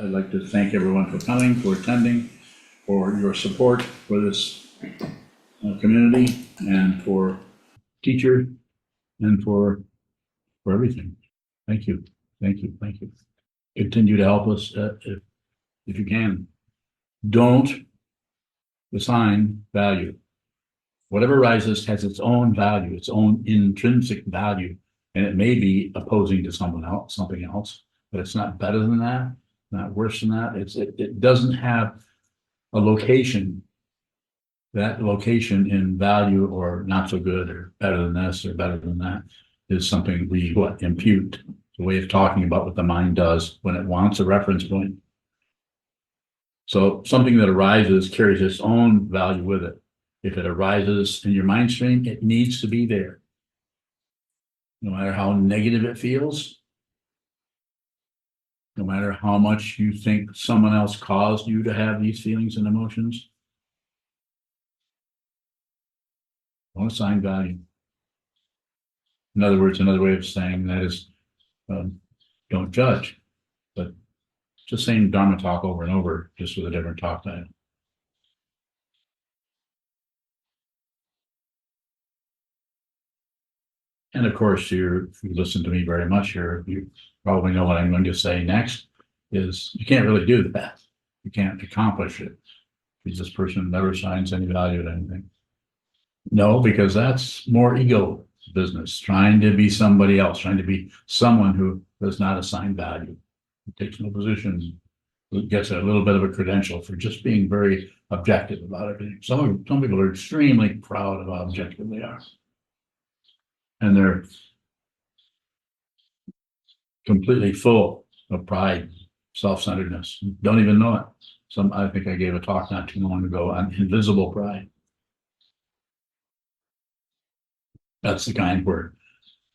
I'd like to thank everyone for coming, for attending, for your support for this community, and for teacher, and for everything. Thank you, thank you, thank you. Continue to help us if you can. Don't assign value. Whatever rises has its own value, its own intrinsic value, and it may be opposing to someone else, something else, but it's not better than that, not worse than that. It doesn't have a location. That location in value or not so good or better than this or better than that is something we impute. It's a way of talking about what the mind does when it wants a reference point. So something that arises carries its own value with it. If it arises in your mind stream, it needs to be there. No matter how negative it feels, no matter how much you think someone else caused you to have these feelings and emotions, don't assign value. In other words, another way of saying that is, don't judge, but just saying Dharma talk over and over, just with a different talk title. And of course, if you listen to me very much here, you probably know what I'm going to say next is you can't really do that. You can't accomplish it because this person never assigns any value to anything. No, because that's more ego business, trying to be somebody else, trying to be someone who does not assign value, who takes no position, who gets a little bit of a credential for just being very objective about everything. Some people are extremely proud of how objective they are. And they're completely full of pride, self-centeredness. Don't even know it. I think I gave a talk not too long ago on invisible pride. That's the kind where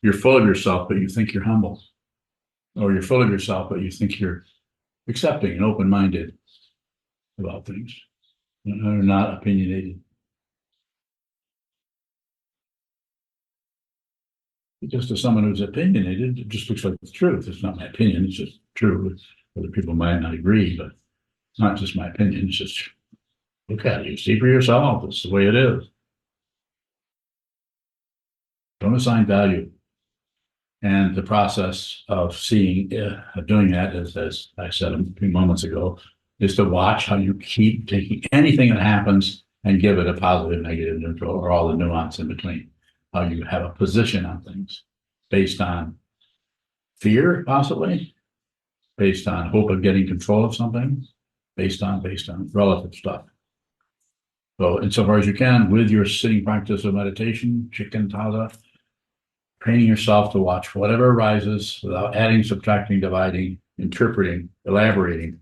you're full of yourself, but you think you're humble. Or you're full of yourself, but you think you're accepting and open-minded about things. You're not opinionated. Just to someone who's opinionated, it just looks like the truth. It's not my opinion, it's just true. Other people might not agree, but it's not just my opinion, it's just look at it, you see for yourself, it's the way it is. Don't assign value. And the process of doing that, as I said a few moments ago, is to watch how you keep taking anything that happens and give it a positive, negative, neutral, or all the nuance in between. How you have a position on things based on fear, possibly, based on hope of getting control of something, based on relative stuff. So insofar as you can, with your sitting practice of meditation, chicken tala, training yourself to watch whatever arises without adding, subtracting, dividing, interpreting, elaborating,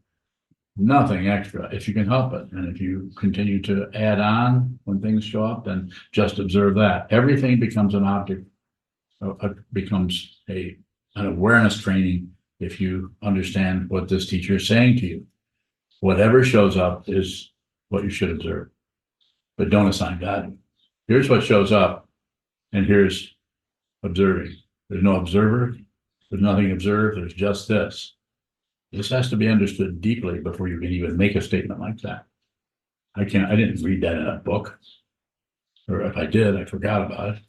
nothing extra if you can help it. And if you continue to add on when things show up, then just observe that. Everything becomes an object, becomes an awareness training if you understand what this teacher is saying to you. Whatever shows up is what you should observe, but don't assign value. Here's what shows up, and here's observing. There's no observer, there's nothing observed, there's just this. This has to be understood deeply before you can even make a statement like that. I didn't read that in a book, or if I did, I forgot about it.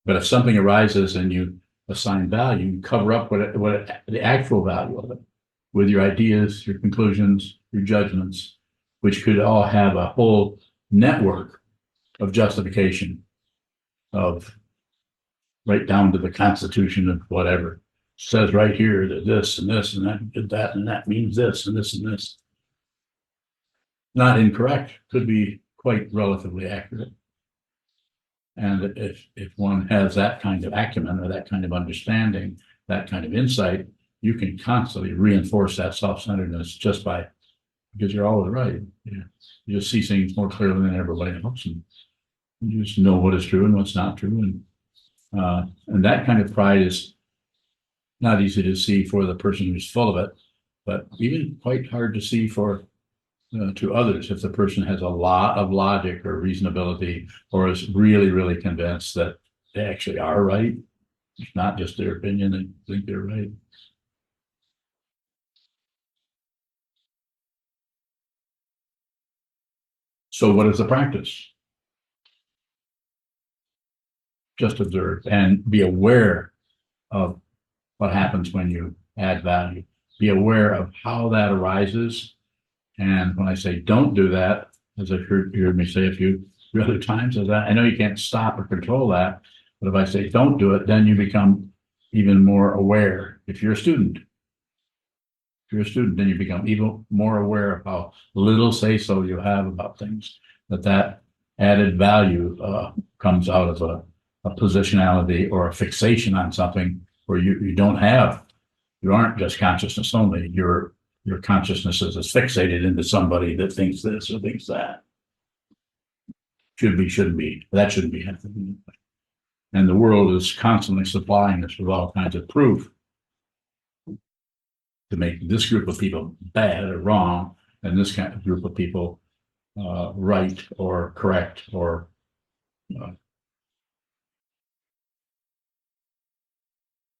But if something arises and you assign value, you cover up the actual value of it with your ideas, your conclusions, your judgments, which could all have a whole network of justification of right down to the constitution of whatever. Says right here that this and this and that did that and that means this and this and this. Not incorrect, could be quite relatively accurate. And if one has that kind of acumen or that kind of understanding, that kind of insight, you can constantly reinforce that self-centeredness just because you're always right. You just see things more clearly than everybody else, and you just know what is true and what's not true. And that kind of pride is not easy to see for the person who's full of it, but even quite hard to see to others if the person has a lot of logic or reasonability or is really, really convinced that they actually are right. It's not just their opinion, they think they're right. So what is the practice? Just observe and be aware of what happens when you add value. Be aware of how that arises. And when I say don't do that, as I've heard me say a few other times, is that I know you can't stop or control that, but if I say don't do it, then you become even more aware. If you're a student, then you become even more aware of how little say so you have about things. That added value comes out of a positionality or a fixation on something where you aren't just consciousness only. Your consciousness is fixated into somebody that thinks this or thinks that. Should be, shouldn't be. That shouldn't be happening. And the world is constantly supplying us with all kinds of proof to make this group of people bad or wrong, and this kind of group of people right or correct or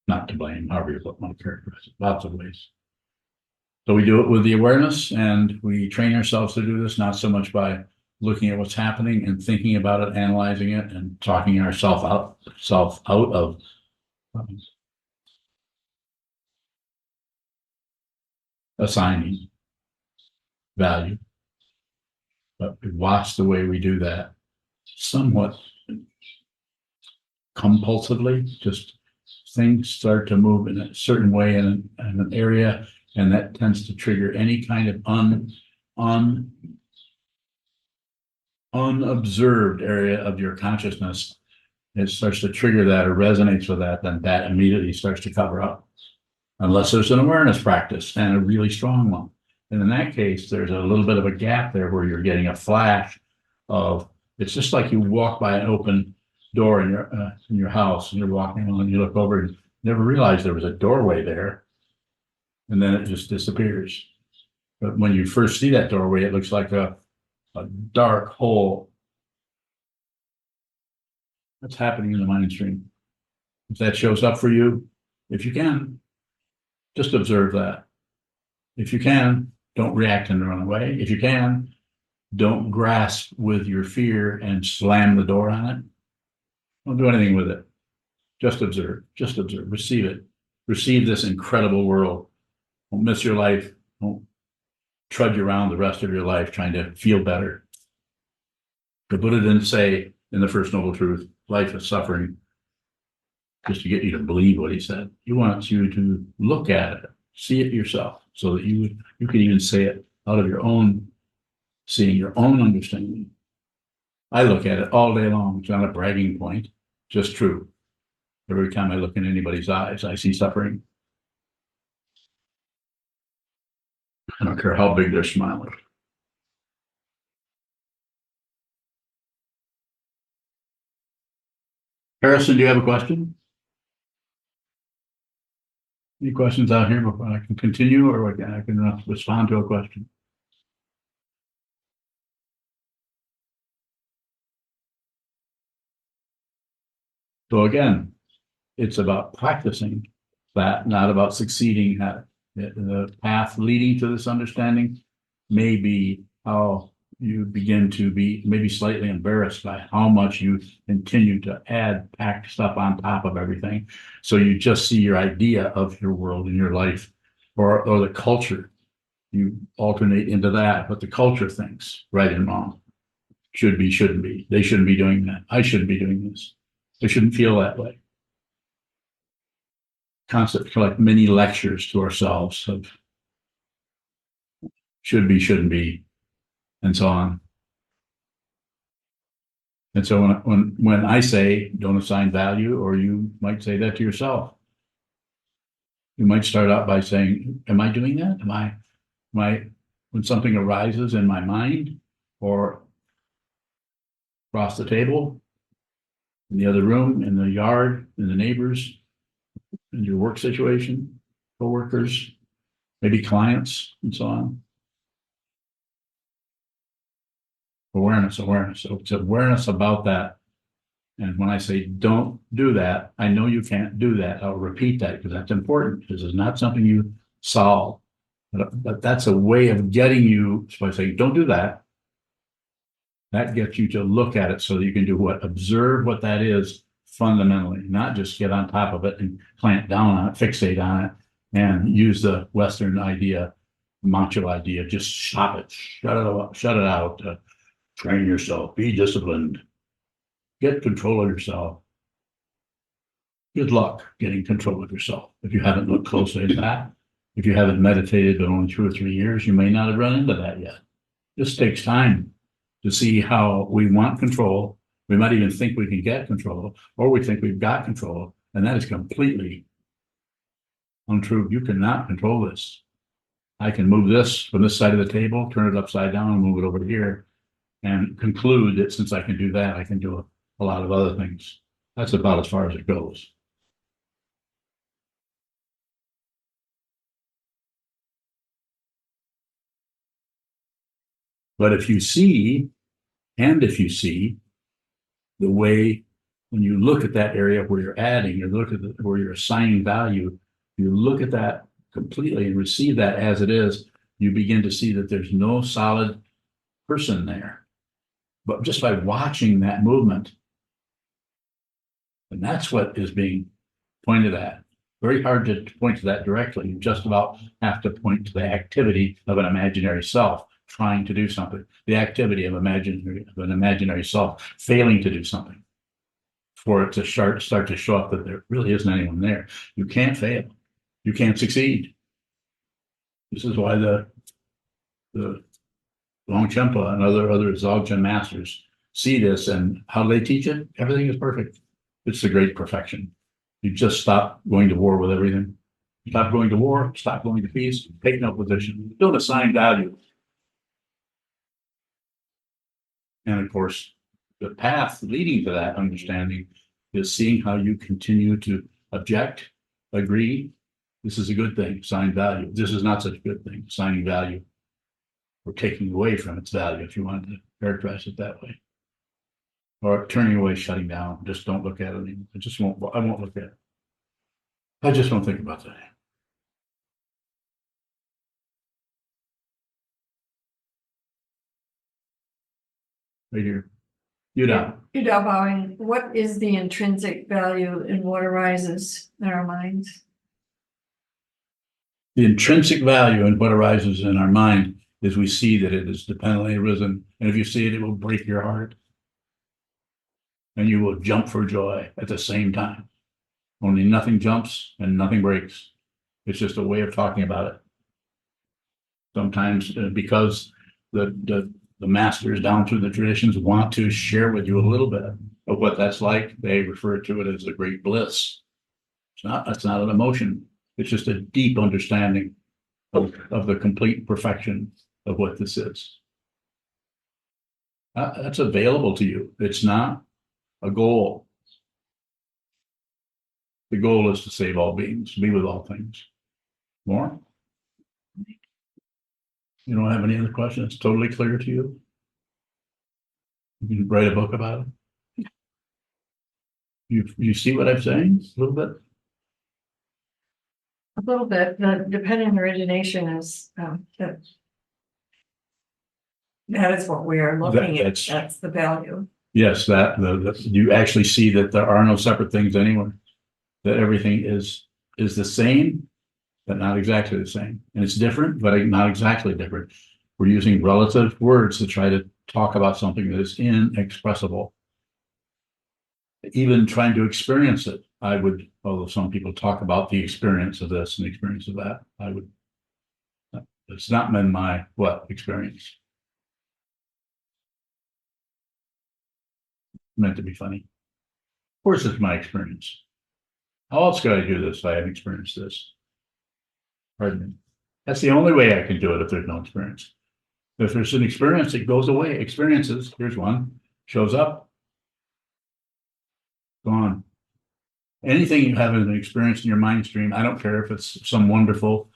not to blame, however you want to characterize it, lots of ways. So we do it with the awareness, and we train ourselves to do this, not so much by looking at what's happening and thinking about it, analyzing it, and talking ourselves out of assigning value. But we watch the way we do that somewhat compulsively. Just things start to move in a certain way in an area, and that tends to trigger any kind of unobserved area of your consciousness. It starts to trigger that or resonates with that, then that immediately starts to cover up. Unless there's an awareness practice and a really strong one. And in that case, there's a little bit of a gap there where you're getting a flash of, it's just like you walk by an open door in your house and you're walking along and you look over and you never realized there was a doorway there. And then it just disappears. But when you first see that doorway, it looks like a dark hole. What's happening in the mind stream? If that shows up for you, if you can, just observe that. If you can, don't react and run away. If you can, don't grasp with your fear and slam the door on it. Don't do anything with it. Just observe, receive it. Receive this incredible world. Don't miss your life. Don't trudge around the rest of your life trying to feel better. The Buddha didn't say in the First Noble Truth, life is suffering, just to get you to believe what he said. He wants you to look at it, see it yourself, so that you can even say it out of your own seeing, your own understanding. I look at it all day long. It's not a bragging point, just true. Every time I look in anybody's eyes, I see suffering. I don't care how big they're smiling. Harrison, do you have a question? Any questions out here before I can continue, or I can respond to a question? So again, it's about practicing that, not about succeeding at it. The path leading to this understanding may be how you begin to be maybe slightly embarrassed by how much you continue to pack stuff on top of everything. So you just see your idea of your world and your life or the culture. You alternate into that, but the culture thinks right and wrong. Should be, shouldn't be. They shouldn't be doing that. I shouldn't be doing this. They shouldn't feel that way. Concept like mini lectures to ourselves of should be, shouldn't be, and so on. And so when I say don't assign value, or you might say that to yourself, you might start out by saying, am I doing that? Am I when something arises in my mind or across the table, in the other room, in the yard, in the neighbors, in your work situation, coworkers, maybe clients, and so on. Awareness. So it's awareness about that. And when I say don't do that, I know you can't do that. I'll repeat that because that's important. This is not something you solve, but that's a way of getting you by saying, don't do that. That gets you to look at it so that you can do what? Observe what that is fundamentally, not just get on top of it and clamp down on it, fixate on it, and use the Western idea, macho idea, just stop it, shut it out, train yourself, be disciplined, get control of yourself. Good luck getting control of yourself. If you haven't looked closely at that, if you haven't meditated in only 2 or 3 years, you may not have run into that yet. This takes time to see how we want control. We might even think we can get control, or we think we've got control, and that is completely untrue. You cannot control this. I can move this from this side of the table, turn it upside down, and move it over here, and conclude that since I can do that, I can do a lot of other things. That's about as far as it goes. But if you see the way, when you look at that area where you're adding, you look at where you're assigning value, you look at that completely and receive that as it is, you begin to see that there's no solid person there. But just by watching that movement, and that's what is being pointed at. Very hard to point to that directly. You just about have to point to the activity of an imaginary self trying to do something, the activity of an imaginary self failing to do something, for it to start to show up that there really isn't anyone there. You can't fail. You can't succeed. This is why the Longchenpa and other Dzogchen masters see this, and how do they teach it? Everything is perfect. It's the great perfection. You just stop going to war with everything. Stop going to war, stop going to peace, take no position, don't assign value. And of course, the path leading to that understanding is seeing how you continue to object, agree. This is a good thing, assign value. This is not such a good thing, assigning value, or taking away from its value, if you wanted to characterize it that way. Or turning away, shutting down, just don't look at it anymore. I won't look at it. I just won't think about that. Right here. Yuda bowing, what is the intrinsic value in what arises in our minds? The intrinsic value in what arises in our mind is we see that it is dependently arisen. And if you see it, it will break your heart. And you will jump for joy at the same time. Only nothing jumps and nothing breaks. It's just a way of talking about it. Sometimes because the masters down through the traditions want to share with you a little bit of what that's like, they refer to it as a great bliss. It's not an emotion. It's just a deep understanding of the complete perfection of what this is. That's available to you. It's not a goal. The goal is to save all beings, be with all things. More? You don't have any other questions? It's totally clear to you? You can write a book about it? You see what I'm saying? A little bit? A little bit. The dependent origination is that is what we are looking at. That's the value. Yes, you actually see that there are no separate things anywhere. That everything is the same, but not exactly the same. And it's different, but not exactly different. We're using relative words to try to talk about something that is inexpressible. Even trying to experience it, although some people talk about the experience of this and the experience of that, it's not been my experience. Meant to be funny. Of course, it's my experience. How else could I do this if I hadn't experienced this? Pardon me. That's the only way I can do it if there's no experience. If there's an experience, it goes away. Experiences, here's one, shows up, gone. Anything you have as an experience in your mind stream, I don't care if it's some wonderful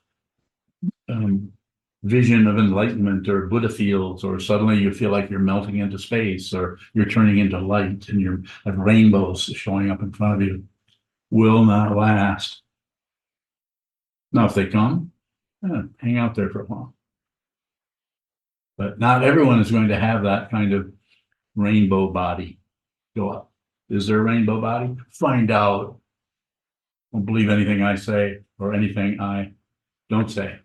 vision of enlightenment or Buddha fields, or suddenly you feel like you're melting into space, or you're turning into light and you're like rainbows showing up in front of you, will not last. Now, if they come, hang out there for a while. But not everyone is going to have that kind of rainbow body go up. Is there a rainbow body? Find out. Don't believe anything I say or anything I don't say.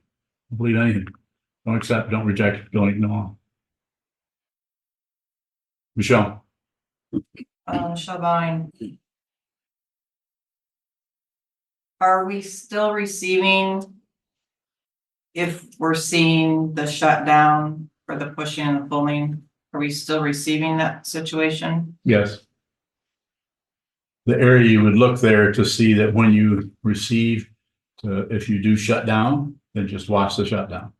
Don't believe anything. Don't accept, don't reject, don't ignore. Michelle, Shabine. Are we still receiving? If we're seeing the shutdown for the pushing and the pulling, are we still receiving that situation? yes. The area you would look there to see that when you receive, if you do shut down, then just watch the shutdown.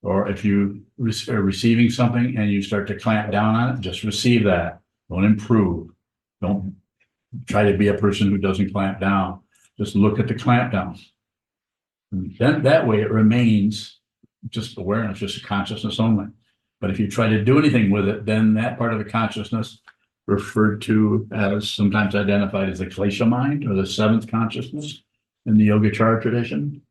Or if you are receiving something and you start to clamp down on it, just receive that. Don't improve. Don't try to be a person who doesn't clamp down. Just look at the clamp down. And then that way it remains just awareness, just a consciousness only. But if you try to do anything with it, then that part of the consciousness referred to as sometimes identified as the klesha mind or the seventh consciousness in the Yogacara tradition,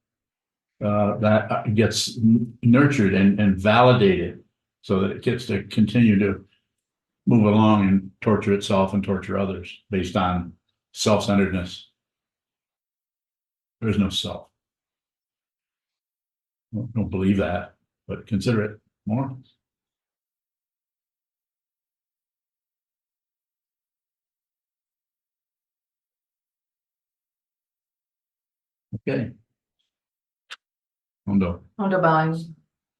that gets nurtured and validated so that it gets to continue to move along and torture itself and torture others based on self-centeredness. There's no self. Don't believe that, but consider it more. Okay. Hondo.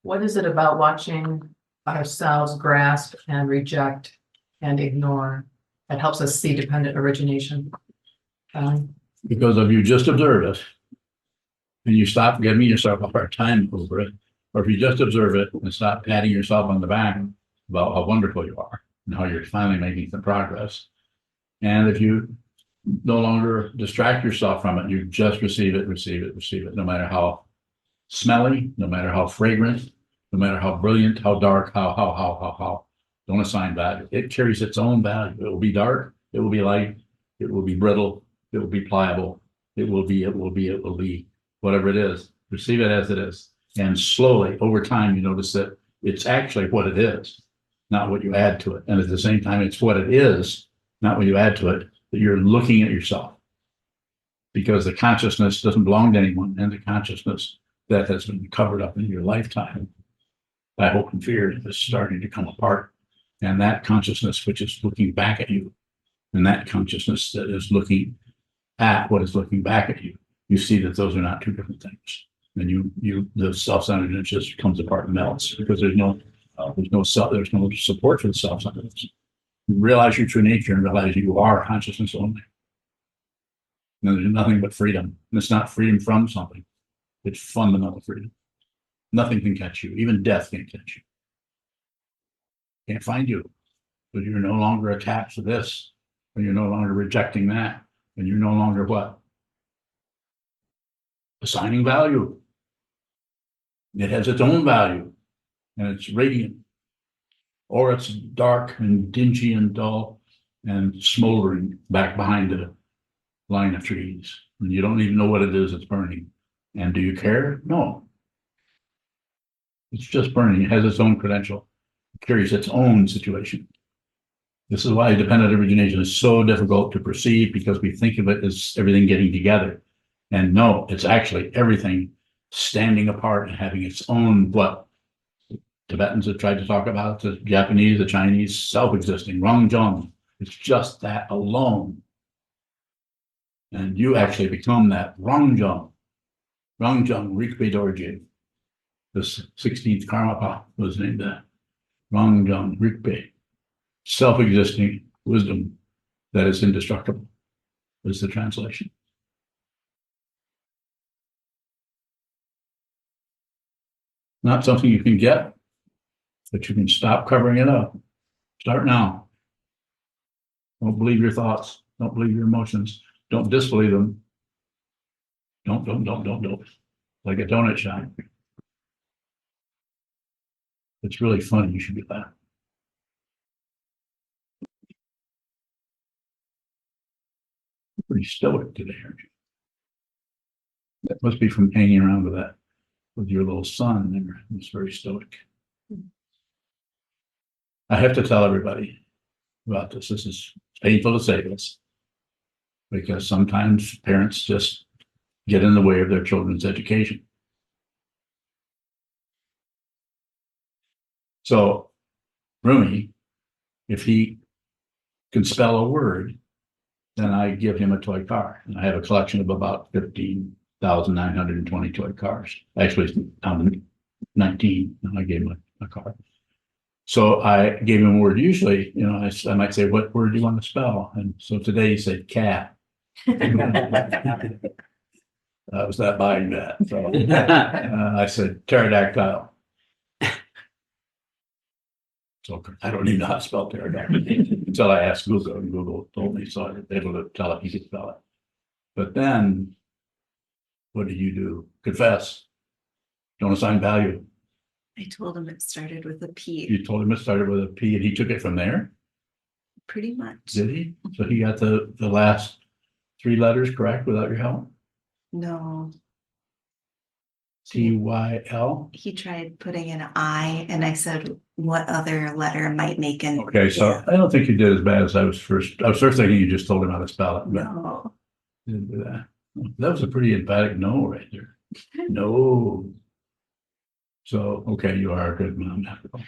What is it about watching ourselves grasp and reject and ignore that helps us see dependent origination? Because if you just observe it and you stop giving yourself a hard time over it, or if you just observe it and stop patting yourself on the back about how wonderful you are and how you're finally making some progress, and if you no longer distract yourself from it, you just receive it, no matter how smelly, no matter how fragrant, no matter how brilliant, how dark, how. Don't assign value. It carries its own value. It will be dark, it will be light, it will be brittle, it will be pliable, it will be whatever it is. Receive it as it is. And slowly, over time, you notice that it's actually what it is, not what you add to it. And at the same time, it's what it is, not what you add to it, that you're looking at yourself. Because the consciousness doesn't belong to anyone, and the consciousness that has been covered up in your lifetime by hope and fear is starting to come apart. And that consciousness, which is looking back at you, and that consciousness that is looking at what is looking back at you, you see that those are not two different things. And the self-centeredness just comes apart and melts because there's no support for the self-centeredness. You realize your true nature and realize you are consciousness only. And there's nothing but freedom. And it's not freedom from something. It's fundamental freedom. Nothing can catch you. Even death can't catch you. Can't find you. But you're no longer attached to this. And you're no longer rejecting that. And you're no longer what? Assigning value. It has its own value. And it's radiant. Or it's dark and dingy and dull and smoldering back behind a line of trees. And you don't even know what it is that's burning. And do you care? No. It's just burning. It has its own credential. It carries its own situation. This is why dependent origination is so difficult to perceive, because we think of it as everything getting together. And no, it's actually everything standing apart and having its own, what Tibetans have tried to talk about, the Japanese, the Chinese, self-existing, Rangjung. It's just that alone. And you actually become that Rangjung Rigpe Dorje. The 16th Karmapa was named that. Rangjung Rigpe. Self-existing wisdom that is indestructible is the translation. Not something you can get, but you can stop covering it up. Start now. Don't believe your thoughts. Don't believe your emotions. Don't disbelieve them. Don't. Like a donut shop. It's really funny. You should be laughing. Pretty stoic today, aren't you? That must be from hanging around with your little son there. It's very stoic. I have to tell everybody about this. This is painful to say this. Because sometimes parents just get in the way of their children's education. So, Rumi, if he can spell a word, then I give him a toy car. And I have a collection of about 15,920 toy cars. Actually, it's down to 19, and I gave him a car. So I gave him a word. Usually, you know, I might say, what word do you want to spell? And so today he said cat. I was not buying that. So I said pterodactyl. So I don't even know how to spell pterodactyl until I asked Google, and Google told me, so I was able to tell it he could spell it. But then, what did you do? Confess. Don't assign value. I told him it started with a P, You told him it started with a P, and he took it from there. pretty much. Did he? So he got the last 3 letters correct without your help? No, TYL. he tried putting an I and I said, what other letter might make an? Okay, so Yeah. I don't think you did as bad as I was first thinking you just told him how to spell it, but No, you didn't do that. That was a pretty emphatic no right there. No. So, okay, you are a good mom after all.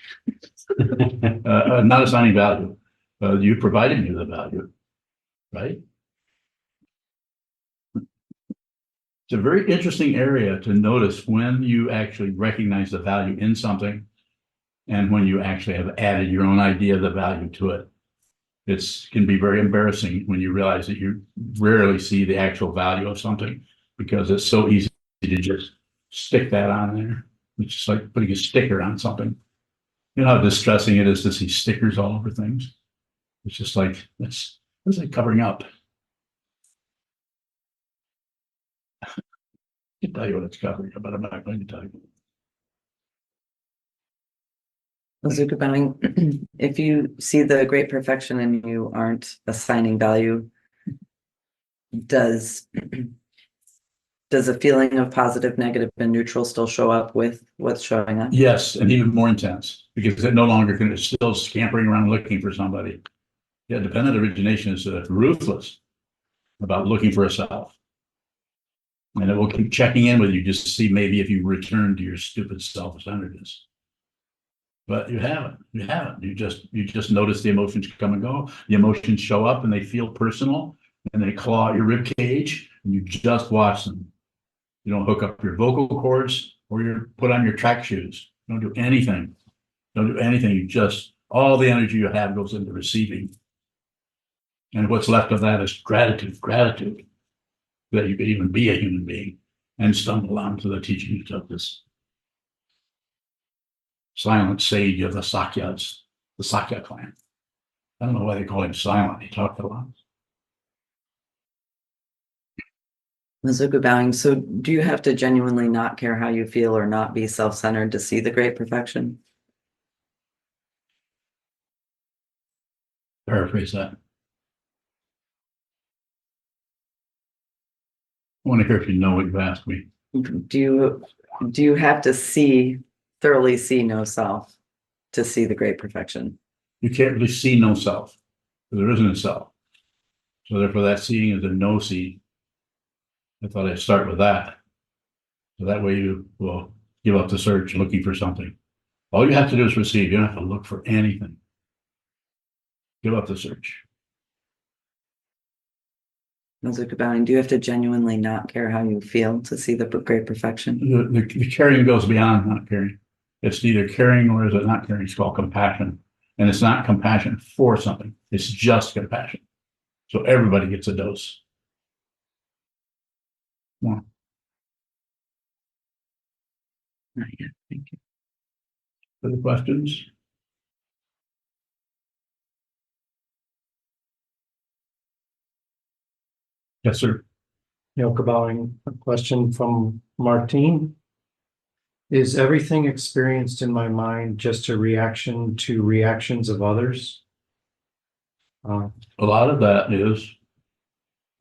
Not assigning value. You provided me the value, right? It's a very interesting area to notice when you actually recognize the value in something and when you actually have added your own idea of the value to it. It can be very embarrassing when you realize that you rarely see the actual value of something because it's so easy to just stick that on there. It's just like putting a sticker on something. You know how distressing it is to see stickers all over things? It's just like, it's like covering up. I can tell you what it's covering up, but I'm not going to tell you. Sokuzan, if you see the great perfection and you aren't assigning value, does a feeling of positive, negative, and neutral still show up with what's showing up? Yes, and even more intense because it no longer can, it's still scampering around looking for somebody. Yeah, dependent origination is ruthless about looking for a self. And it will keep checking in with you just to see maybe if you return to your stupid self-centeredness. But you haven't. You just notice the emotions come and go. The emotions show up and they feel personal and they claw at your rib cage and you just watch them. You don't hook up your vocal cords or you put on your track shoes. Don't do anything. Don't do anything. You just, all the energy you have goes into receiving. And what's left of that is gratitude that you could even be a human being and stumble onto the teachings of this silent sage of the Sakyas, the Sakya clan. I don't know why they call him silent. He talked a lot. Mizuku bowing. So do you have to genuinely not care how you feel or not be self-centered to see the great perfection? Paraphrase that. I want to hear if you know what you've asked me. Do you have to thoroughly see no self to see the great perfection? You can't really see no self. There isn't a self. So therefore that seeing is a no see. I thought I'd start with that. So that way you will give up the search looking for something. All you have to do is receive. You don't have to look for anything. Give up the search. Mizuku bowing. Do you have to genuinely not care how you feel to see the great perfection? The caring goes beyond not caring. It's neither caring or is it not caring. It's called compassion. And it's not compassion for something. It's just compassion. So everybody gets a dose. Yeah. Not yet. Thank you. Further questions? Yes, sir. Yoka bowing. A question from Martine. Is everything experienced in my mind just a reaction to reactions of others? A lot of that is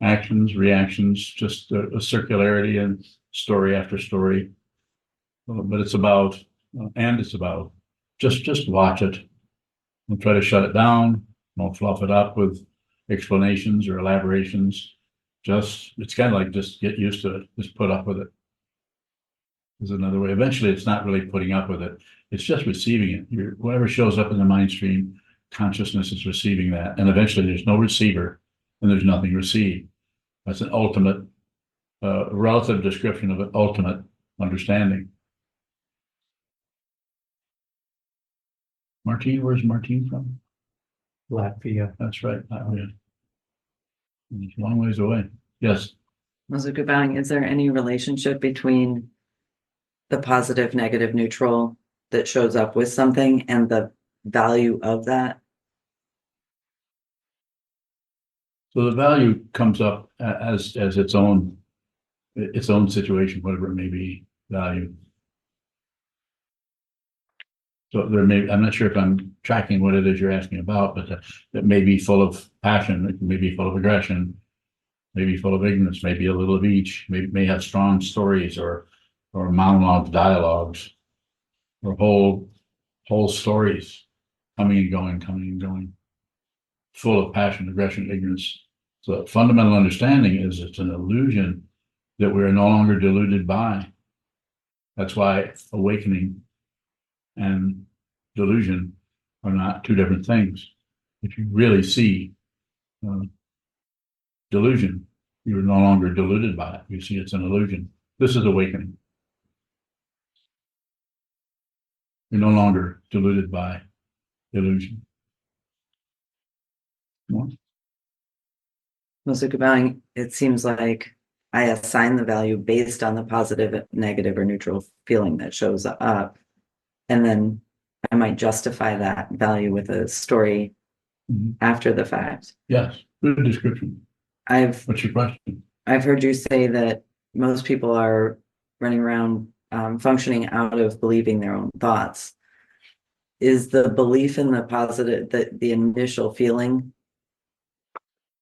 actions, reactions, just a circularity and story after story. But it's about, just watch it. Don't try to shut it down. Don't fluff it up with explanations or elaborations. Just, it's kind of like just get used to it. Just put up with it. Is another way. Eventually, it's not really putting up with it. It's just receiving it. Whatever shows up in the mind stream, consciousness is receiving that. And eventually there's no receiver and there's nothing received. That's an ultimate, relative description of an ultimate understanding. Martine, where's Martine from? Latvia. That's right. Latvia. It's a long ways away. Yes. Mazuka bowing, is there any relationship between the positive, negative, neutral that shows up with something and the value of that? So the value comes up as its own situation, whatever it may be, value. So there may, I'm not sure if I'm tracking what it is you're asking about, but it may be full of passion, it may be full of aggression, maybe full of ignorance, maybe a little of each, may have strong stories or monologue dialogues or whole stories coming and going, full of passion, aggression, ignorance. So fundamental understanding is it's an illusion that we're no longer deluded by. That's why awakening and delusion are not two different things. If you really see delusion, you're no longer deluded by it. You see it's an illusion. This is awakening. You're no longer deluded by illusion. More? Mazuka bowing, it seems like I assign the value based on the positive, negative, or neutral feeling that shows up. And then I might justify that value with a story after the fact. Yes, good description. What's your question? I've heard you say that most people are running around functioning out of believing their own thoughts. Is the belief in the positive, the initial feeling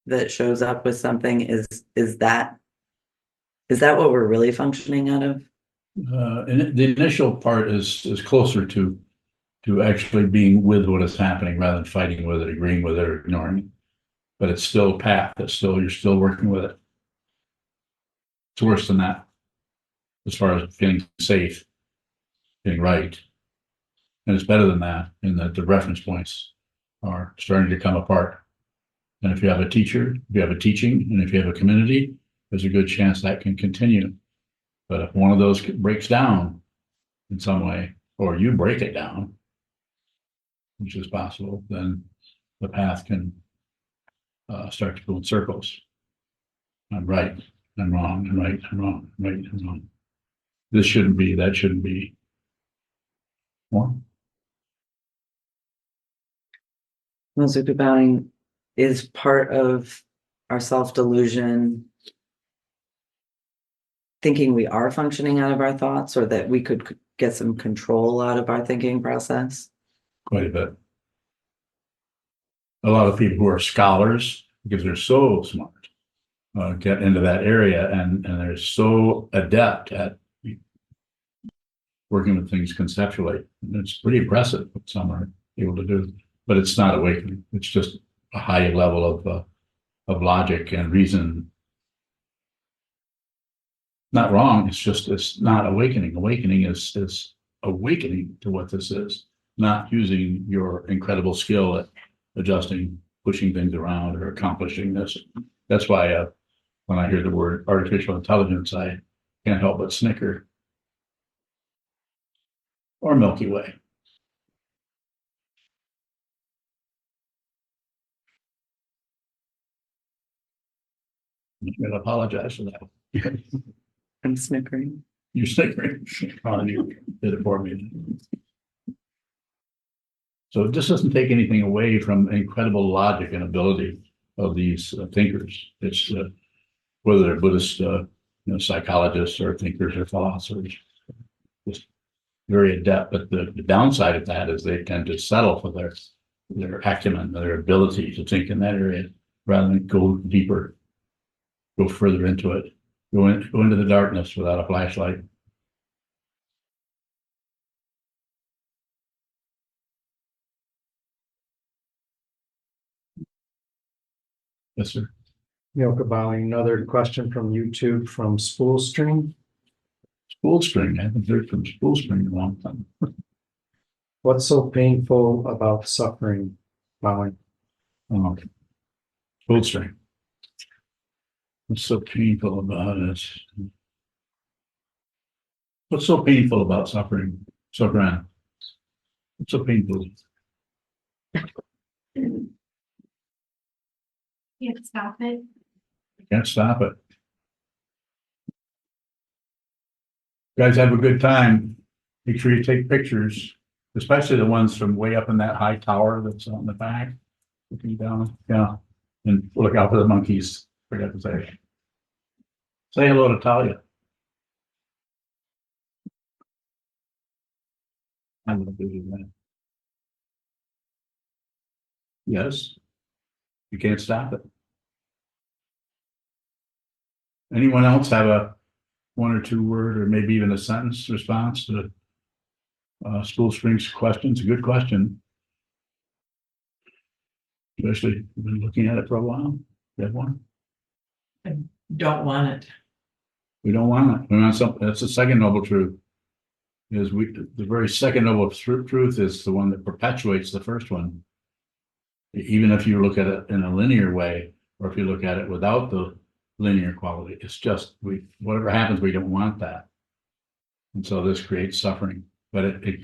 that shows up with something, is that what we're really functioning out of? And the initial part is closer to actually being with what is happening rather than fighting with it, agreeing with it, or ignoring it. But it's still path. You're still working with it. It's worse than that, as far as feeling safe, being right. And it's better than that in that the reference points are starting to come apart. And if you have a teacher, if you have a teaching, and if you have a community, there's a good chance that can continue. But if one of those breaks down in some way, or you break it down, which is possible, then the path can start to go in circles. I'm right, I'm wrong, I'm right, I'm wrong, I'm right, I'm wrong. This shouldn't be, that shouldn't be. More? Mazuka bowing, is part of our self-delusion thinking we are functioning out of our thoughts, or that we could get some control out of our thinking process? Quite a bit. A lot of people who are scholars, because they're so smart, get into that area and they're so adept at working with things conceptually. And it's pretty impressive what some are able to do, but it's not awakening. It's just a high level of logic and reason. Not wrong. It's not awakening. Awakening is awakening to what this is, not using your incredible skill at adjusting, pushing things around, or accomplishing this. That's why when I hear the word artificial intelligence, I can't help but snicker. Or Milky Way. I'm going to apologize for that. I'm snickering. You're snickering. Oh, you did it for me. So this doesn't take anything away from incredible logic and ability of these thinkers. It's whether they're Buddhist, psychologists or thinkers or philosophers, just very adept. But the downside of that is they tend to settle for their acumen, their ability to think in that area, rather than go deeper, go further into it, go into the darkness without a flashlight. Yes, sir. Yoka bowing. Another question from YouTube from Spool Stream. Spool Spring, I haven't heard from Spool Spring in a long time. What's so painful about suffering? Bowing. Oh, Spool Spring. What's so painful about it? What's so painful about suffering? Suffering. What's so painful? Can't stop it. Can't stop it. Guys, have a good time. Make sure you take pictures, especially the ones from way up in that high tower that's on the back. Looking down, yeah, and look out for the monkeys. Forgot to say. Say hello to Talia. I love doing that. Yes. You can't stop it. Anyone else have a one or two word or maybe even a sentence response to School Springs question? It's a good question. Especially we've been looking at it for a while. You have one? Don't want it. We don't want it. We want something. That's the second noble truth. Is the very second noble truth is the one that perpetuates the first one. Even if you look at it in a linear way, or if you look at it without the linear quality, it's just whatever happens, we don't want that. And so this creates suffering, but it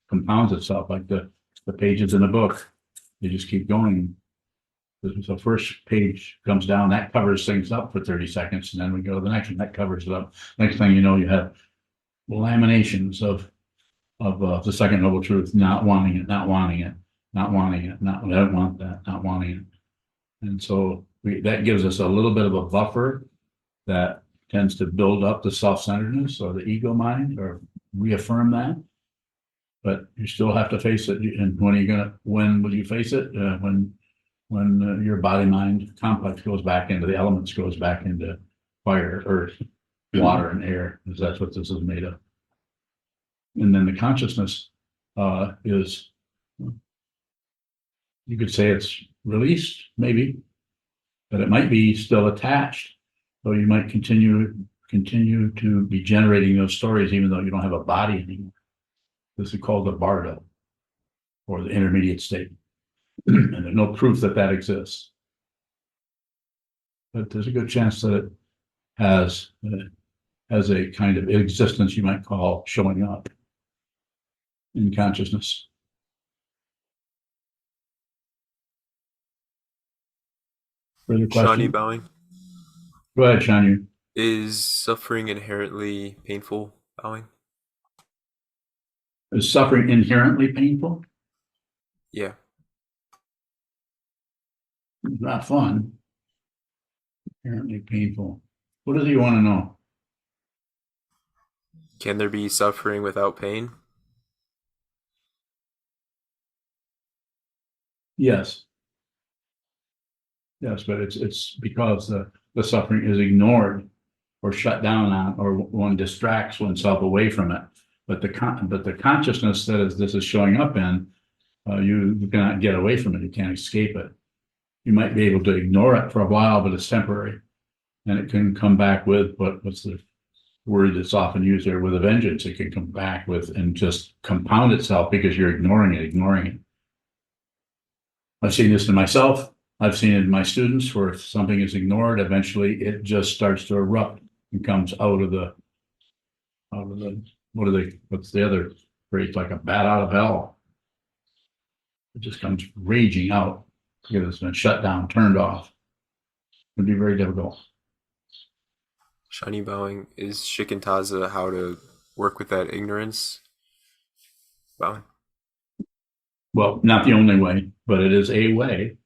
compounds itself like the pages in the book. They just keep going. The first page comes down, that covers things up for 30 seconds, and then we go to the next one, that covers it up. Next thing you know, you have laminations of the second noble truth, not wanting it, not wanting it, not wanting it, not, I don't want that, not wanting it. And so that gives us a little bit of a buffer that tends to build up the self-centeredness or the ego mind or reaffirm that. But you still have to face it. And when will you face it? When your body mind complex goes back into the elements, goes back into fire, earth, water, and air, because that's what this is made of. And then the consciousness is, you could say it's released, maybe, but it might be still attached. So you might continue to be generating those stories, even though you don't have a body anymore. This is called the bardo, or the intermediate state. And there's no proof that exists. But there's a good chance that it has a kind of existence you might call showing up in consciousness. Further Shawnee question? bowing. Go ahead, Shawnee. Is suffering inherently painful? Bowing. Is suffering inherently painful? Yeah. It's not fun. Inherently painful. What does he want to know? Can there be suffering without pain? Yes. Yes, but it's because the suffering is ignored or shut down on, or one distracts oneself away from it. But the consciousness that this is showing up in, you cannot get away from it. You can't escape it. You might be able to ignore it for a while, but it's temporary, and it can come back with what's the word that's often used there, with a vengeance. It can come back with and just compound itself because you're ignoring it. I've seen this in myself. I've seen it in my students where if something is ignored, eventually it just starts to erupt and comes out of the what's the other phrase, like a bat out of hell. It just comes raging out because it's been shut down, turned off. It'd be very difficult. Shawnee bowing. Is Shikantaza how to work with that ignorance? Bowing. Well, not the only way, but it is a way,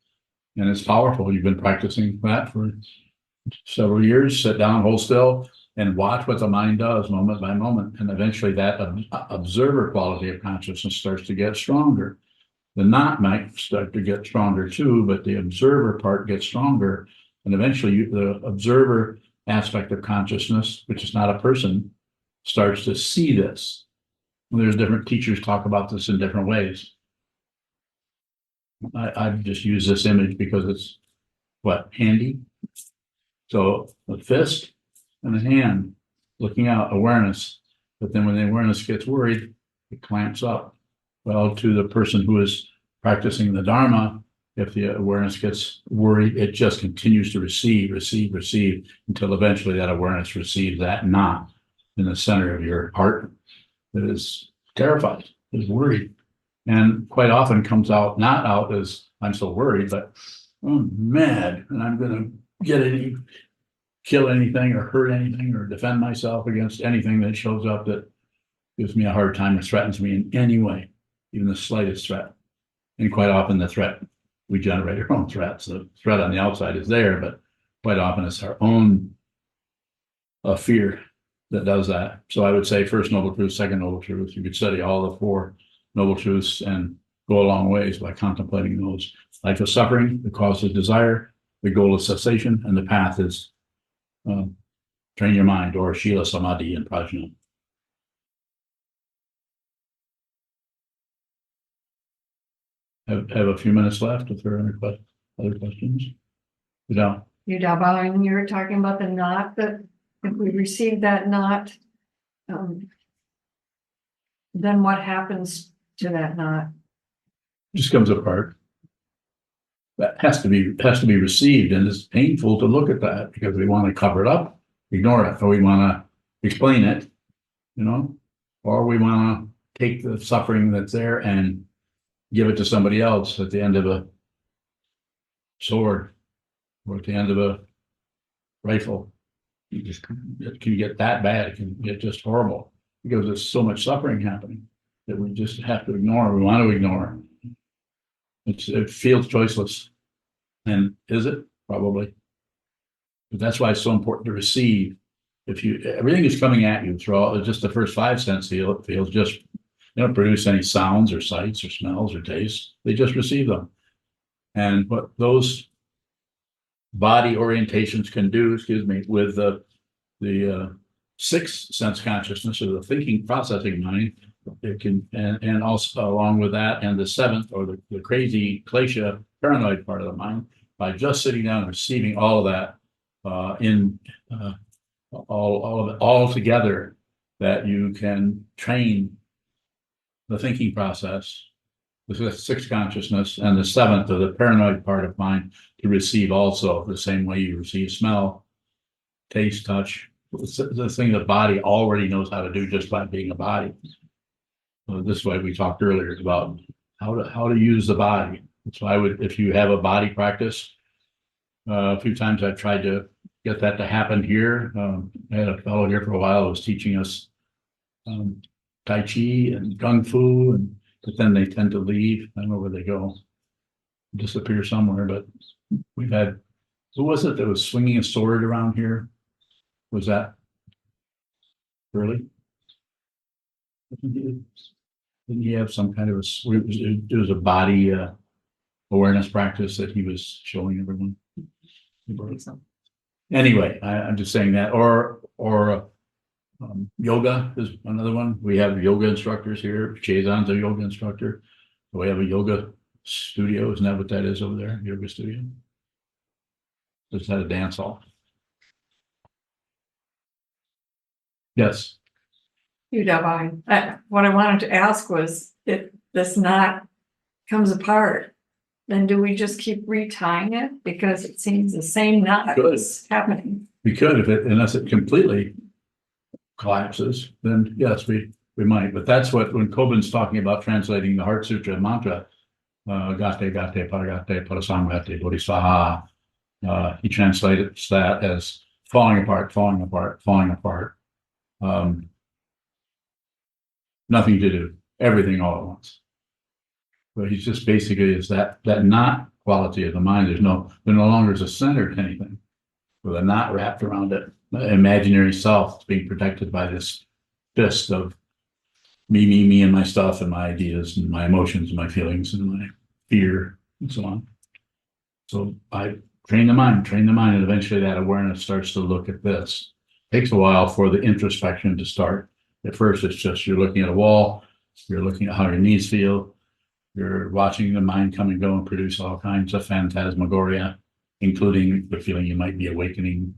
and it's powerful. You've been practicing that for several years. Sit down, hold still, and watch what the mind does moment by moment. And eventually that observer quality of consciousness starts to get stronger. The not might start to get stronger too, but the observer part gets stronger. And eventually the observer aspect of consciousness, which is not a person, starts to see this. And there's different teachers talk about this in different ways. I've just used this image because what, handy? So the fist and the hand looking out, awareness, but then when the awareness gets worried, it clamps up. Well, to the person who is practicing the Dharma, if the awareness gets worried, it just continues to receive until eventually that awareness receives that knot in the center of your heart that is terrified, is worried, and quite often comes out, not out as I'm so worried, but I'm mad and I'm going to kill anything or hurt anything or defend myself against anything that shows up that gives me a hard time or threatens me in any way, even the slightest threat. And quite often the threat, we generate our own threats. The threat on the outside is there, but quite often it's our own fear that does that. So I would say first noble truth, second noble truth. You could study all the four noble truths and go a long ways by contemplating those. Life is suffering, the cause is desire, the goal is cessation, and the path is train your mind, or Shila Samadhi and Prajna. Have a few minutes left if there are any other questions. Yeah. You were talking about the knot, that if we receive that knot, then what happens to that knot? Just comes apart. That has to be received, and it's painful to look at that because we want to cover it up, ignore it, or we want to explain it, or we want to take the suffering that's there and give it to somebody else at the end of a sword or at the end of a rifle. It can get that bad. It can get just horrible because there's so much suffering happening that we just have to ignore. We want to ignore. It feels choiceless. And is it? Probably. But that's why it's so important to receive. Everything is coming at you through all, just the first 5 sense feels just, they don't produce any sounds or sights or smells or tastes. They just receive them. And what those body orientations can do, with the sixth sense consciousness or the thinking processing mind, it can, and also along with that, and the seventh or the crazy klesha paranoid part of the mind, by just sitting down and receiving all of that all of it all together, that you can train the thinking process, the sixth consciousness, and the seventh or the paranoid part of mind to receive also the same way you receive smell, taste, touch. It's the thing the body already knows how to do just by being a body. So this way we talked earlier about how to use the body. So if you have a body practice, a few times I've tried to get that to happen here. I had a fellow here for a while who was teaching us Tai Chi and Kung Fu, but then they tend to leave. I don't know where they go, disappear somewhere. But we've had, who was it that was swinging a sword around here? Was that Curly? Didn't he have some kind of it was a body awareness practice that he was showing everyone? Anyway, I'm just saying that, or yoga is another one. We have yoga instructors here. Chazan's a yoga instructor. We have a yoga studio. Isn't that what that is over there? Yoga studio. Just had a dance hall. Yes. What I wanted to ask was, if this knot comes apart, then do we just keep retying it? Because it seems the same knot is happening. We could, unless it completely collapses, then yes, we might. But that's when Kobin's talking about translating the Heart Sutra mantra, Gate, Gate, Paragate, Parasamgate, Bodhisattva, he translates that as falling apart, falling apart, falling apart. Nothing to do, everything all at once. But he's just basically is that knot quality of the mind. There no longer is a center to anything, with a knot wrapped around it. The imaginary self is being protected by this fist of me, and my stuff, and my ideas, and my emotions, and my feelings, and my fear, and so on. So I train the mind, and eventually that awareness starts to look at this. It takes a while for the introspection to start. At first, it's just you're looking at a wall, you're looking at how your knees feel, you're watching the mind come and go and produce all kinds of phantasmagoria. including the feeling you might be awakening.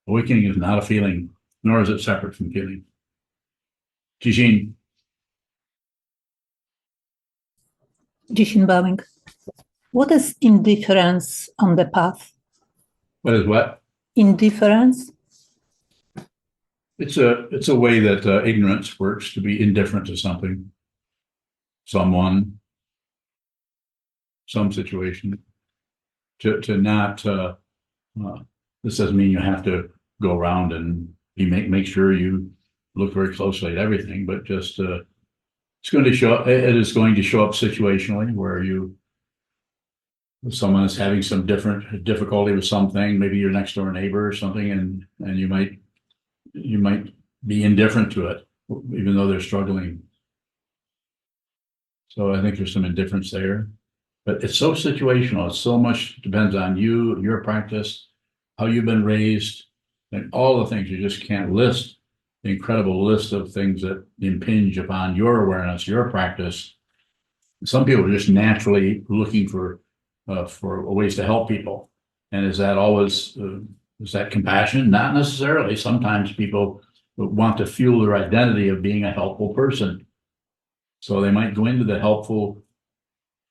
Awakening is not a feeling, nor is it separate from feeling. Jijin, Jishin bowing. What is indifference on the path? what is what? Indifference? It's a way that ignorance works, to be indifferent to something, someone, some situation. To not this doesn't mean you have to go around and make sure you look very closely at everything, but just it's going to show up. It is going to show up situationally where if someone is having some different difficulty with something, maybe your next door neighbor or something, and you might be indifferent to it, even though they're struggling. So I think there's some indifference there, but it's so situational. It's so much depends on you, your practice, how you've been raised, and all the things. You just can't list the incredible list of things that impinge upon your awareness, your practice. Some people are just naturally looking for ways to help people. And is that always, is that compassion? Not necessarily. Sometimes people want to fuel their identity of being a helpful person. So they might go into the helpful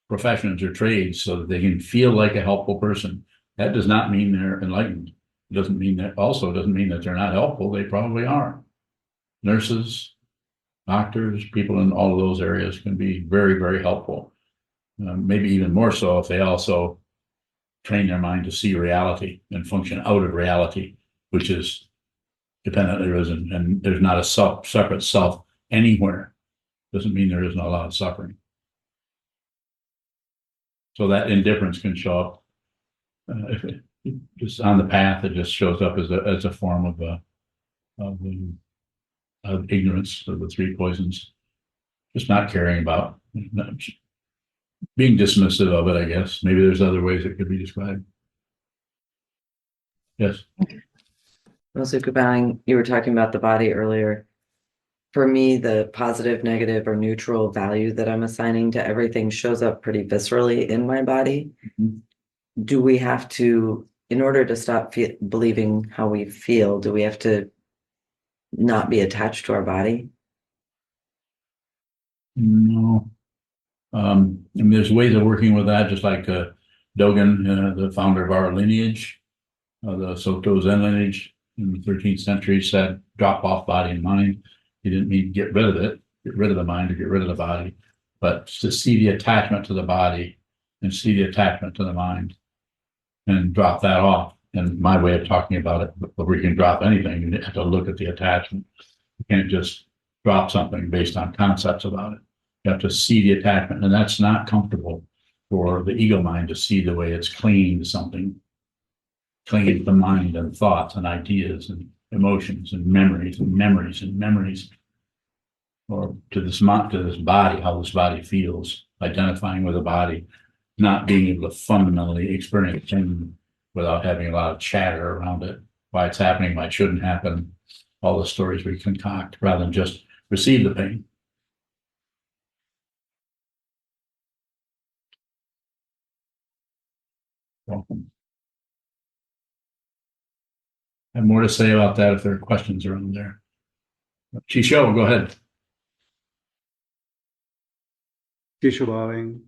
professions or trades so that they can feel like a helpful person. That does not mean they're enlightened. It doesn't mean that they're not helpful. They probably are. Nurses, doctors, people in all of those areas can be very, very helpful. Maybe even more so if they also train their mind to see reality and function out of reality, which is dependently risen, and there's not a separate self anywhere. Doesn't mean there isn't a lot of suffering. So that indifference can show up if it just on the path. It just shows up as a form of ignorance of the three poisons, just not caring about, being dismissive of it, I guess. Maybe there's other ways it could be described. Yes. Well, Sokubang, you were talking about the body earlier. For me, the positive, negative, or neutral value that I'm assigning to everything shows up pretty viscerally in my body. Mhm. Do we have to, in order to stop believing how we feel, do we have to not be attached to our body? No. And there's ways of working with that, just like Dogen, the founder of our lineage, the Sokuzan lineage in the 13th century, said, drop off body and mind. He didn't mean get rid of it, get rid of the mind or get rid of the body, but to see the attachment to the body and see the attachment to the mind and drop that off. And my way of talking about it, but we can drop anything, you have to look at the attachment. You can't just drop something based on concepts about it. You have to see the attachment, and that's not comfortable for the ego mind to see the way it's clinging to something, clinging to the mind and thoughts and ideas and emotions and memories and memories and memories, or to this body, how this body feels, identifying with the body, not being able to fundamentally experience pain without having a lot of chatter around it, why it's happening, why it shouldn't happen, all the stories we concoct, rather than just receive the pain. Welcome. I have more to say about that if there are questions around there. Chisho, go ahead. Keshavaving.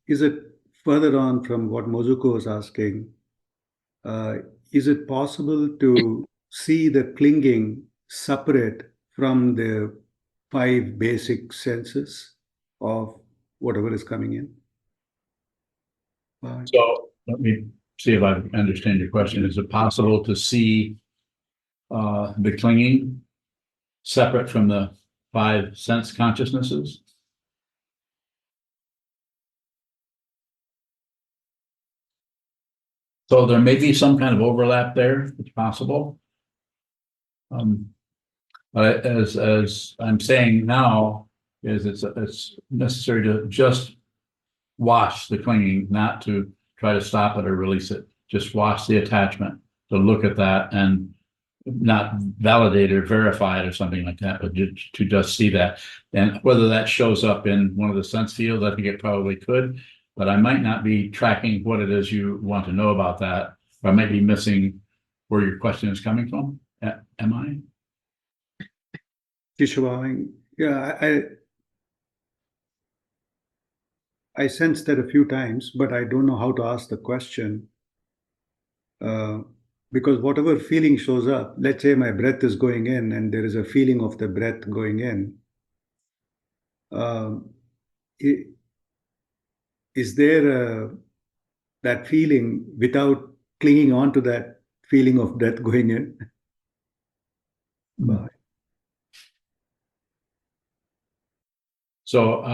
Is it further on from what Mozuko was asking? Is it possible to see the clinging separate from the 5 basic senses of whatever is coming in? So let me see if I understand your question. Is it possible to see the clinging separate from the 5 sense consciousnesses? So there may be some kind of overlap there. It's possible. But as I'm saying now, is it's necessary to just watch the clinging, not to try to stop it or release it. Just watch the attachment, to look at that and not validate or verify it or something like that, but to just see that. And whether that shows up in one of the sense fields, I think it probably could, but I might not be tracking what it is you want to know about that. Or I might be missing where your question is coming from. Am I? Kishwaving, yeah, I sensed that a few times, but I don't know how to ask the question. Because whatever feeling shows up, let's say my breath is going in and there is a feeling of the breath going in. I- is there that feeling without clinging on to that feeling of breath going in? Bye. So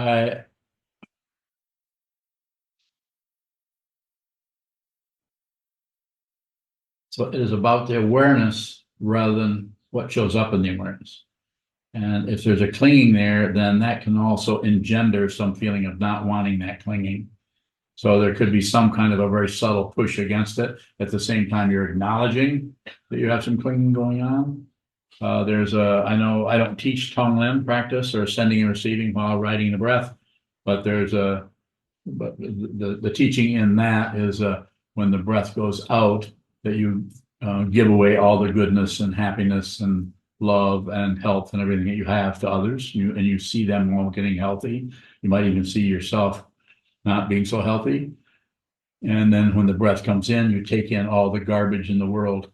so it is about the awareness rather than what shows up in the awareness. And if there's a clinging there, then that can also engender some feeling of not wanting that clinging. So there could be some kind of a very subtle push against it. At the same time, you're acknowledging that you have some clinging going on. I know I don't teach tongue limb practice or sending and receiving while riding the breath, but the teaching in that is when the breath goes out, that you give away all the goodness and happiness and love and health and everything that you have to others. You see them all getting healthy. You might even see yourself not being so healthy. And then when the breath comes in, you take in all the garbage in the world,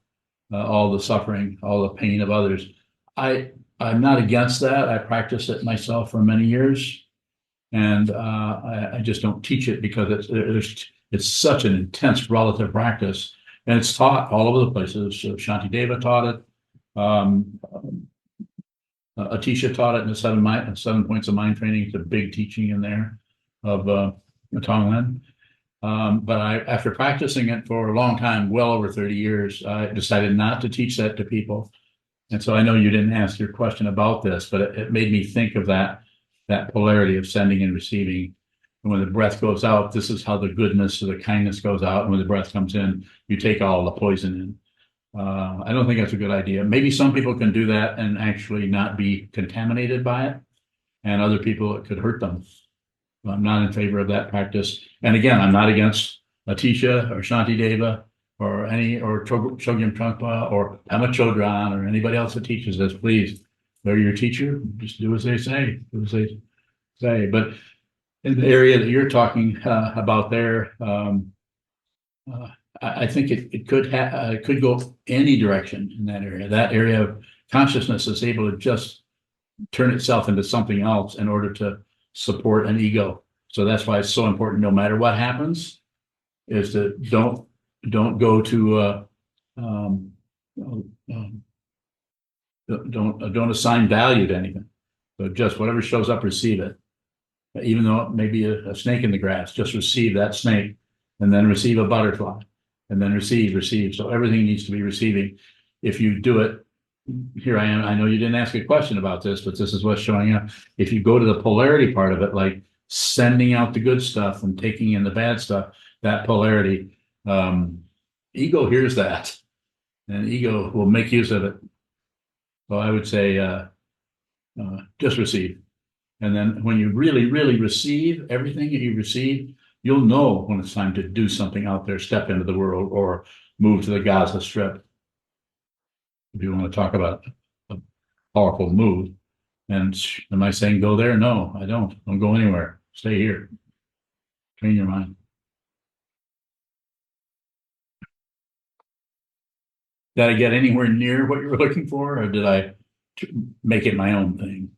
all the suffering, all the pain of others. I'm not against that. I practiced it myself for many years. And I just don't teach it because it's such an intense relative practice. And it's taught all over the places. So Shantideva taught it. Atisha taught it in the 7 points of mind training. It's a big teaching in there of Tonglen. But after practicing it for a long time, well over 30 years, I decided not to teach that to people. And so I know you didn't ask your question about this, but it made me think of that polarity of sending and receiving. And when the breath goes out, this is how the goodness or the kindness goes out. And when the breath comes in, you take all the poison in. I don't think that's a good idea. Maybe some people can do that and actually not be contaminated by it. And other people, it could hurt them. I'm not in favor of that practice. And again, I'm not against Atisha or Shantideva or Chogyam Trungpa or Pema Chodron or anybody else that teaches this. Please, they're your teacher. Just do as they say. Do as they say. But in the area that you're talking about there, I think it could go any direction in that area. That area of consciousness is able to just turn itself into something else in order to support an ego. So that's why it's so important, no matter what happens, is to don't go to don't assign value to anything. So just whatever shows up, receive it. Even though it may be a snake in the grass, just receive that snake, and then receive a butterfly, and then receive. So everything needs to be receiving. If you do it, here I am. I know you didn't ask a question about this, but this is what's showing up. If you go to the polarity part of it, like sending out the good stuff and taking in the bad stuff, that polarity, ego hears that, and ego will make use of it. So I would say just receive. And then when you really, really receive everything that you receive, you'll know when it's time to do something out there, step into the world, or move to the Gaza Strip. If you want to talk about a powerful move. And am I saying go there? No, I don't. Don't go anywhere. Stay here. Train your mind. Did I get anywhere near what you were looking for, or did I make it my own thing?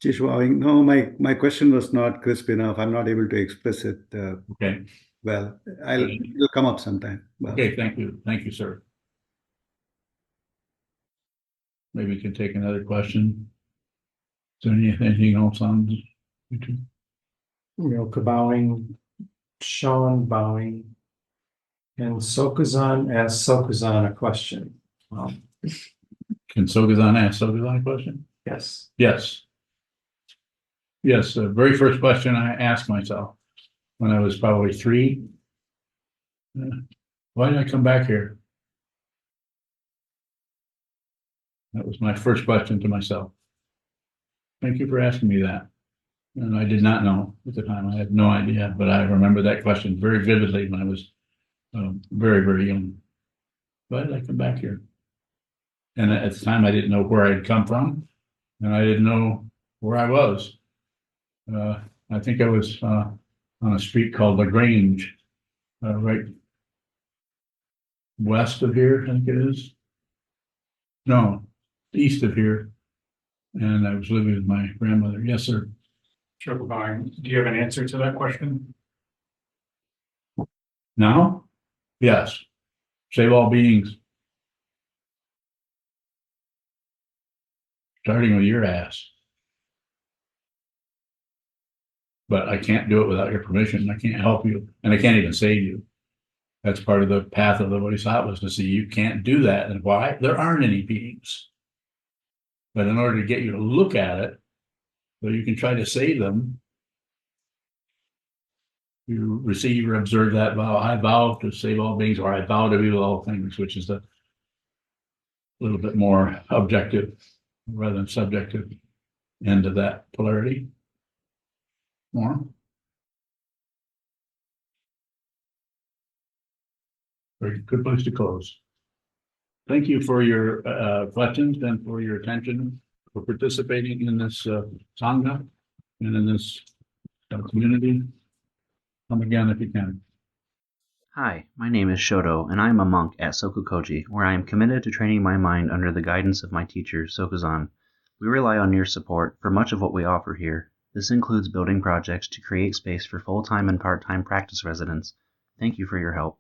Kishwaving, no, my question was not crisp enough. I'm not able to express it Okay. well. It'll come up sometime. Well, Okay, thank you. Thank you, sir. Maybe we can take another question. Is there anything else on YouTube? Milka bowing, Sean bowing, and Sokuzan asked Sokuzan a question. Can Sokuzan ask Sokuzan a question? Yes. Yes. Yes, the very first question I asked myself when I was probably 3, why did I come back here? That was my first question to myself. Thank you for asking me that. And I did not know at the time. I had no idea, but I remember that question very vividly when I was very, very young. Why did I come back here? And at the time, I didn't know where I'd come from, and I didn't know where I was. I think I was on a street called LaGrange, right west of here, I think it is. No, east of here. And I was living with my grandmother. Yes, sir. Do you have an answer to that question? Now? Yes. Save all beings. Starting with your ass. But I can't do it without your permission. I can't help you, and I can't even save you. That's part of the path of the Bodhisattva, to see you can't do that. And why? There aren't any beings. But in order to get you to look at it, so you can try to save them, you receive or observe that vow. I vow to save all beings, or I vow to be with all things, which is a little bit more objective rather than subjective end of that polarity. More. Very good place to close. Thank you for your questions and for your attention, for participating in this Sangha and in this community. Come again if you can. Hi, my name is Shoto, and I am a monk at SokukoJi, where I am committed to training my mind under the guidance of my teacher, Sokuzan. We rely on your support for much of what we offer here. This includes building projects to create space for full-time and part-time practice residents. Thank you for your help.